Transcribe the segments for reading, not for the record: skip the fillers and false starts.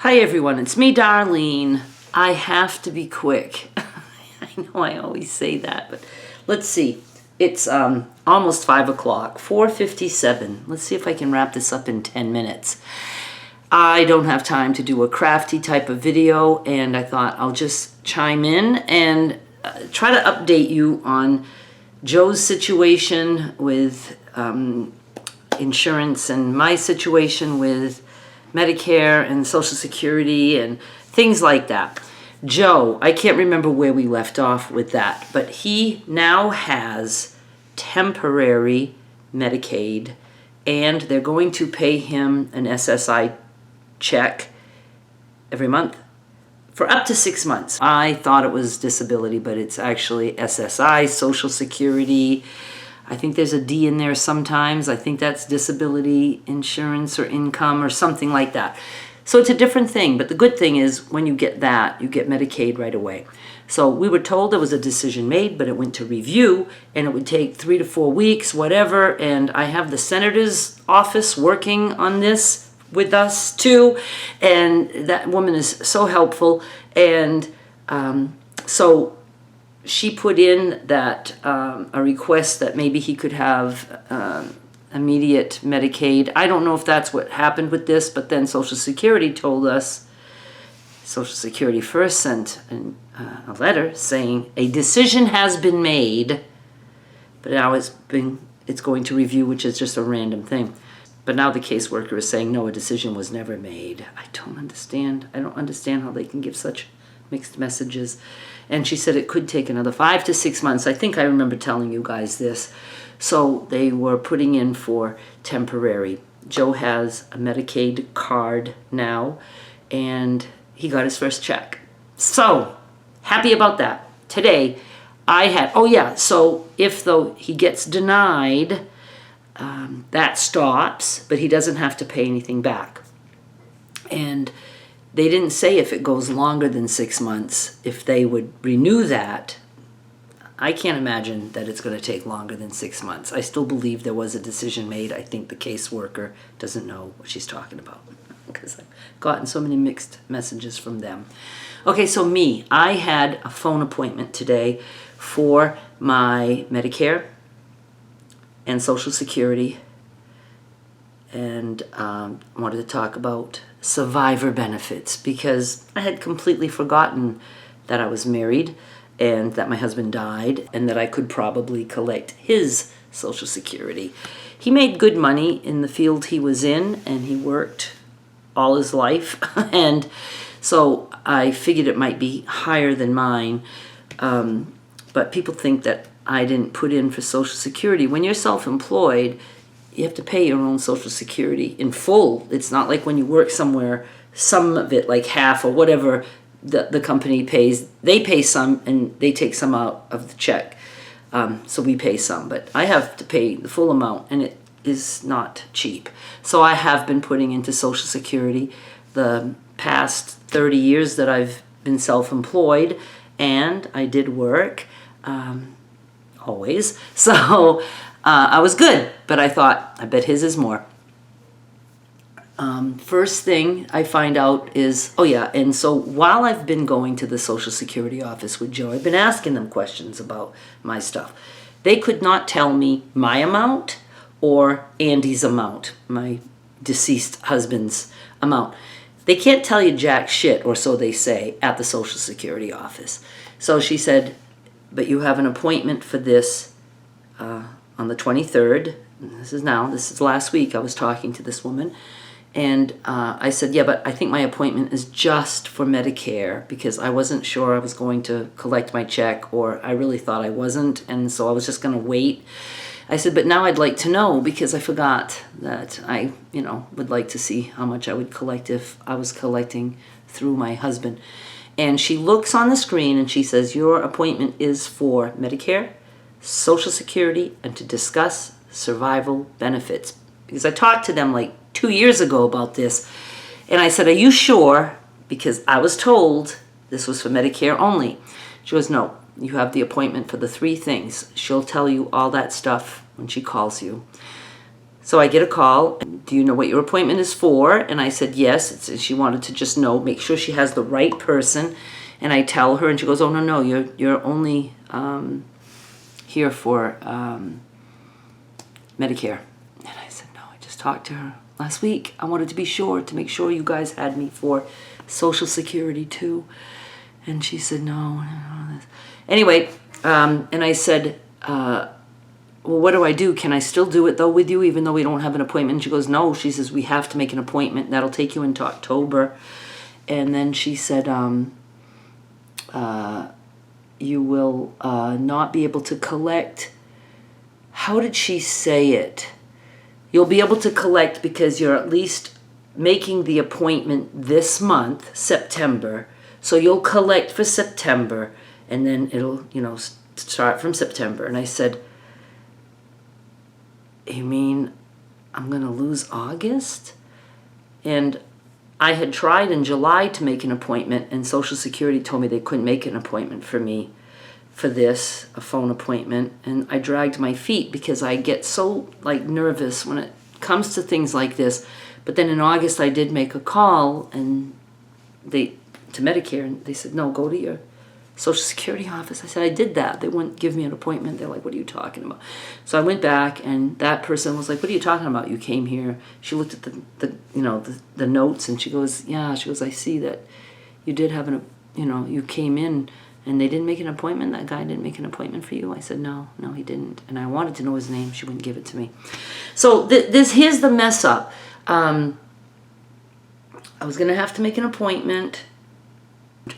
Hi everyone, it's me, Darlene. I have to be quick. I know I always say that, but let's see. It's almost 5 o'clock, 4:57. Let's see if I can wrap this up in 10 minutes. I don't have time to do a crafty type of video, and I thought I'll just chime in and try to update you on Joe's situation with insurance and my situation with Medicare and Social Security and things like that. Joe, I can't remember where we left off with that, but he now has temporary Medicaid, and they're going to pay him an SSI check every month for up to 6 months. I thought it was disability, but it's actually SSI, Social Security. I think there's a D in there sometimes. I think that's disability insurance or income or something like that. So it's a different thing, but the good thing is when you get that, you get Medicaid right away. So we were told there was a decision made, but it went to review, and it would take 3 to 4 weeks, whatever, and I have the senator's office working on this with us too, and that woman is so helpful, and so she put in that a request that maybe he could have immediate Medicaid. I don't know if that's what happened with this, but then Social Security told us, Social Security first sent a letter saying a decision has been made, but now it's going to review, which is just a random thing. But now the caseworker is saying, no, a decision was never made. I don't understand. I don't understand how they can give such mixed messages. And she said it could take another 5 to 6 months. I think I remember telling you guys this. So they were putting in for temporary. Joe has a Medicaid card now, and he got his first check. So happy about that. Today I had, so if though he gets denied, that stops, but he doesn't have to pay anything back. And they didn't say if it goes longer than 6 months, if they would renew that. I can't imagine that it's going to take longer than 6 months. I still believe there was a decision made. I think the caseworker doesn't know what she's talking about because I've gotten so many mixed messages from them. Okay, so I had a phone appointment today for my Medicare and Social Security, and wanted to talk about survivor benefits because I had completely forgotten that I was married and that my husband died and that I could probably collect his Social Security. He made good money in the field he was in, and he worked all his life, and so I figured it might be higher than mine, but people think that I didn't put in for Social Security. When you're self-employed, you have to pay your own Social Security in full. It's not like when you work somewhere, some of it, like half or whatever, the company pays. They pay some and they take some out of the check. So we pay some, but I have to pay the full amount, and it is not cheap. So I have been putting into Social Security the past 30 years that I've been self-employed, and I did work always. So I was good, but I thought, I bet his is more. First thing I find out is, and so while I've been going to the Social Security office with Joe, I've been asking them questions about my stuff. They could not tell me my amount or Andy's amount, my deceased husband's amount. They can't tell you jack shit, or so they say, at the Social Security office. So she said, but you have an appointment for this on the 23rd. This is last week. I was talking to this woman, and I said, but I think my appointment is just for Medicare because I wasn't sure I was going to collect my check, or I really thought I wasn't, and so I was just going to wait. I said, but now I'd like to know because I forgot that I, would like to see how much I would collect if I was collecting through my husband. And she looks on the screen and she says, your appointment is for Medicare, Social Security, and to discuss survival benefits. Because I talked to them like 2 years ago about this. And I said, are you sure? Because I was told this was for Medicare only. She goes, no, you have the appointment for the 3 things. She'll tell you all that stuff when she calls you. So I get a call. Do you know what your appointment is for? And I said, yes. She wanted to just know, make sure she has the right person. And I tell her, and she goes, oh, no, you're only here for Medicare. And I said, no, I just talked to her last week. I wanted to be sure, to make sure you guys had me for Social Security too. And she said, no. Anyway, and I said, well, what do I do? Can I still do it, though, with you, even though we don't have an appointment? And she goes, no. She says, we have to make an appointment. That'll take you into October. And then she said, you will not be able to collect. How did she say it? You'll be able to collect because you're at least making the appointment this month, September. So you'll collect for September, and then it'll, start from September. And I said, you mean I'm going to lose August? And I had tried in July to make an appointment, and Social Security told me they couldn't make an appointment for me for this, a phone appointment. And I dragged my feet because I get so nervous when it comes to things like this. But then in August I did make a call to Medicare, and they said, no, go to your Social Security office. I said, I did that. They wouldn't give me an appointment. They're like, what are you talking about? So I went back, and that person was like, what are you talking about? You came here. She looked at the notes, and she goes, yeah. She goes, I see that you did have you came in, and they didn't make an appointment. That guy didn't make an appointment for you. I said, no, he didn't. And I wanted to know his name. She wouldn't give it to me. So here's the mess up. I was going to have to make an appointment.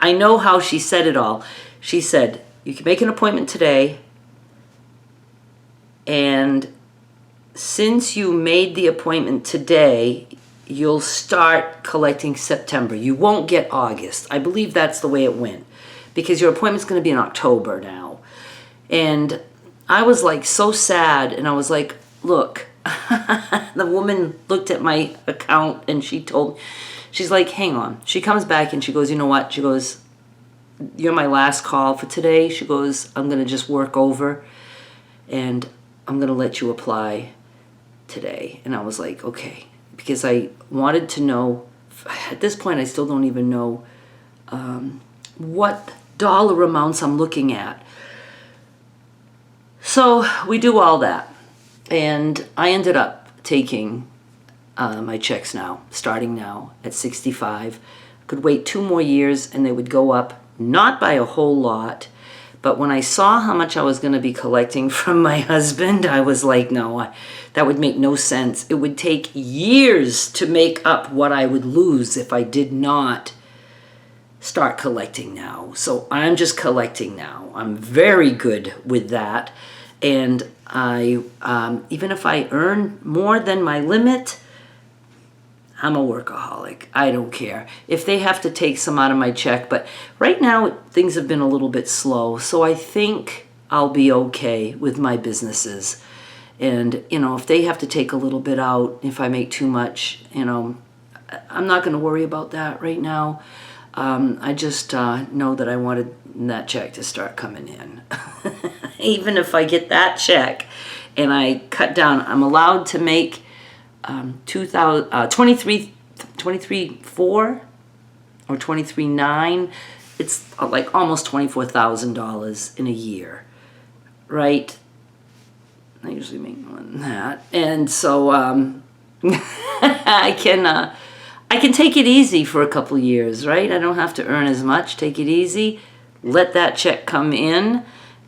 I know how she said it all. She said, you can make an appointment today, and since you made the appointment today, you'll start collecting September. You won't get August. I believe that's the way it went, because your appointment's going to be in October now. And I was so sad, and I was like, look, the woman looked at my account, and she told me, she's like, hang on. She comes back and she goes, you know what? She goes, you're my last call for today. She goes, I'm going to just work over, and I'm going to let you apply today. And I was like, okay, because I wanted to know. At this point, I still don't even know what dollar amounts I'm looking at. So we do all that, and I ended up taking my checks now, starting now at 65. I could wait 2 more years and they would go up, not by a whole lot, but when I saw how much I was going to be collecting from my husband, I was like, no, that would make no sense. It would take years to make up what I would lose if I did not start collecting now. So I'm just collecting now. I'm very good with that. And I, even if I earn more than my limit, I'm a workaholic. I don't care if they have to take some out of my check. But right now, things have been a little bit slow. So I think I'll be okay with my businesses. And, if they have to take a little bit out, if I make too much, I'm not going to worry about that right now. I just know that I wanted that check to start coming in. Even if I get that check and I cut down, I'm allowed to make 23.4 or 23.9. It's almost $24,000 in a year, right? I usually make more than that, and so I can take it easy for a couple years, right? I don't have to earn as much. Take it easy, let that check come in,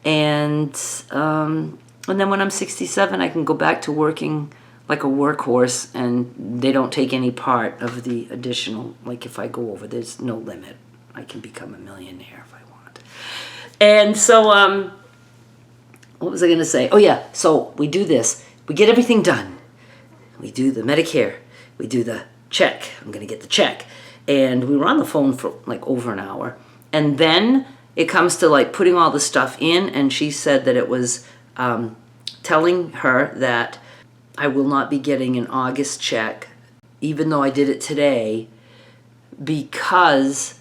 and then when I'm 67, I can go back to working like a workhorse, and they don't take any part of the additional. If I go over, there's no limit. I can become a millionaire if I want. And so, what was I going to say? Oh yeah, so we do this. We get everything done. We do the Medicare. We do the check. I'm going to get the check. And we were on the phone for over an hour. And then it comes to putting all the stuff in, and she said that it was telling her that I will not be getting an August check, even though I did it today, because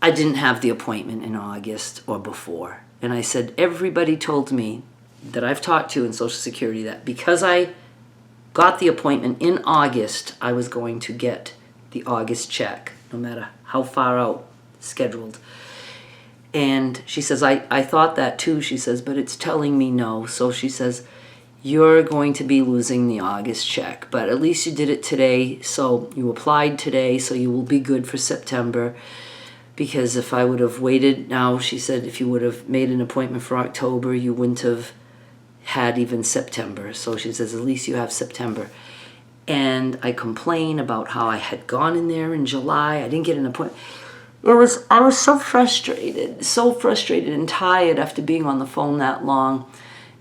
I didn't have the appointment in August or before. And I said, everybody told me that I've talked to in Social Security that because I got the appointment in August, I was going to get the August check, no matter how far out scheduled. And she says, I thought that too, she says, but it's telling me no. So she says, you're going to be losing the August check, but at least you did it today. So you applied today, so you will be good for September. Because if I would have waited now, she said, if you would have made an appointment for October, you wouldn't have had even September. So she says, at least you have September. And I complain about how I had gone in there in July. I didn't get an appointment. I was so frustrated and tired after being on the phone that long.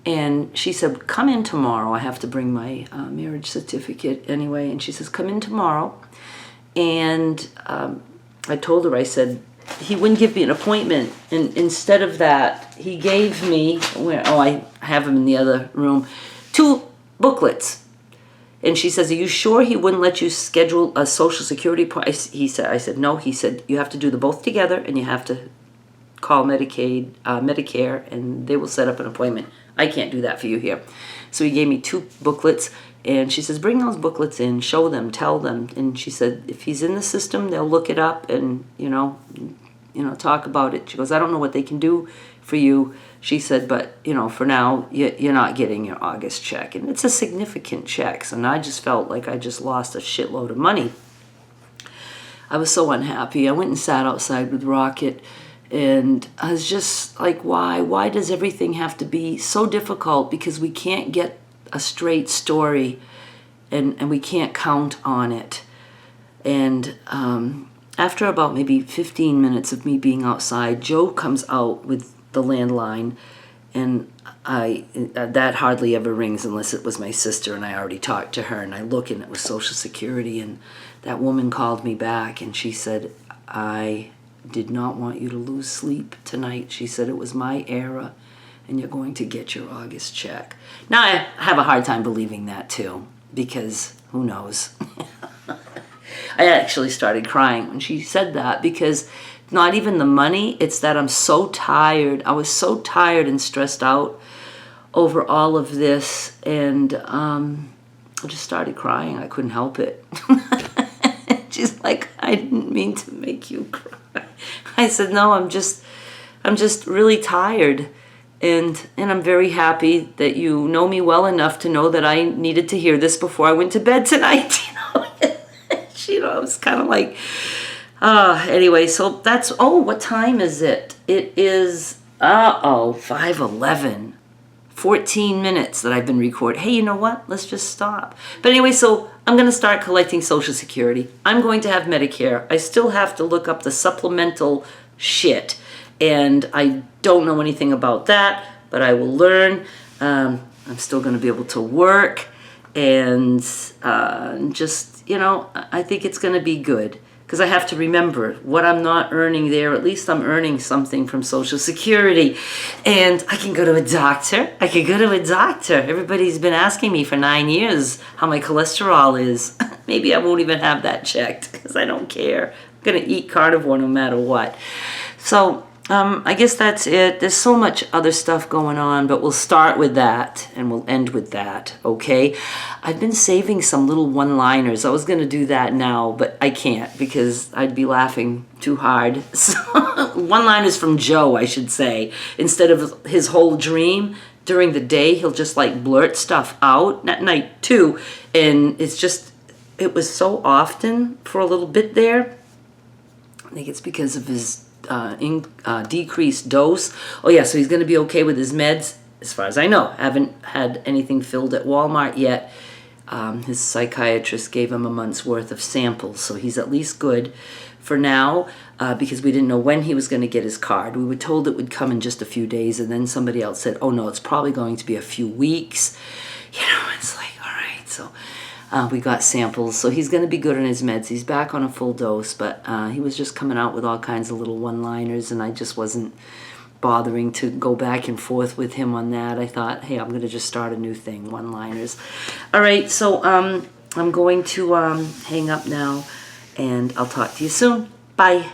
And she said, come in tomorrow. I have to bring my marriage certificate anyway. And she says, come in tomorrow. And I told her, I said, he wouldn't give me an appointment. And instead of that, he gave me, I have them in the other room, 2 booklets. And she says, are you sure he wouldn't let you schedule a Social Security appointment? I said, no. He said, you have to do them both together, and you have to call Medicaid, Medicare, and they will set up an appointment. I can't do that for you here. So he gave me 2 booklets, and she says, bring those booklets in, show them, tell them. And she said, if he's in the system, they'll look it up and, talk about it. She goes, I don't know what they can do for you. She said, but, for now, you're not getting your August check. And it's a significant check. So now I just felt like I just lost a shitload of money. I was so unhappy. I went and sat outside with Rocket, and I was just like, why? Why does everything have to be so difficult? Because we can't get a straight story, and we can't count on it. And after about maybe 15 minutes of me being outside, Joe comes out with the landline, and that hardly ever rings unless it was my sister, and I already talked to her, and I look, and it was Social Security, and that woman called me back, and she said, I did not want you to lose sleep tonight. She said, it was my error, and you're going to get your August check. Now, I have a hard time believing that, too, because who knows? I actually started crying when she said that, because not even the money, it's that I'm so tired. I was so tired and stressed out over all of this, and I just started crying. I couldn't help it. She's like, I didn't mean to make you cry. I said, no, I'm just really tired, and I'm very happy that you know me well enough to know that I needed to hear this before I went to bed tonight. I was kind of like, anyway, so that's, what time is it? It is, 5:11. 14 minutes that I've been recording. Hey, you know what? Let's just stop. But anyway, so I'm going to start collecting Social Security. I'm going to have Medicare. I still have to look up the supplemental shit, and I don't know anything about that, but I will learn. I'm still going to be able to work, and I think it's going to be good, because I have to remember what I'm not earning there. At least I'm earning something from Social Security, and I can go to a doctor. Everybody's been asking me for 9 years how my cholesterol is. Maybe I won't even have that checked, because I don't care. I'm going to eat carnivore no matter what. So I guess that's it. There's so much other stuff going on, but we'll start with that and we'll end with that, okay? I've been saving some little one-liners. I was going to do that now, but I can't, because I'd be laughing too hard. So, one-liners from Joe, I should say. Instead of his whole dream, during the day, he'll just like blurt stuff out, at night too. And it was so often for a little bit there. I think it's because of his decreased dose. Oh yeah, so he's going to be okay with his meds, as far as I know. Haven't had anything filled at Walmart yet. His psychiatrist gave him a month's worth of samples, so he's at least good for now, because we didn't know when he was going to get his card. We were told it would come in just a few days, and then somebody else said, oh no, it's probably going to be a few weeks. It's like, all right, so we got samples, so he's going to be good on his meds. He's back on a full dose, but he was just coming out with all kinds of little one-liners, and I just wasn't bothering to go back and forth with him on that. I thought, hey, I'm going to just start a new thing, one-liners. All right, so I'm going to hang up now, and I'll talk to you soon. Bye.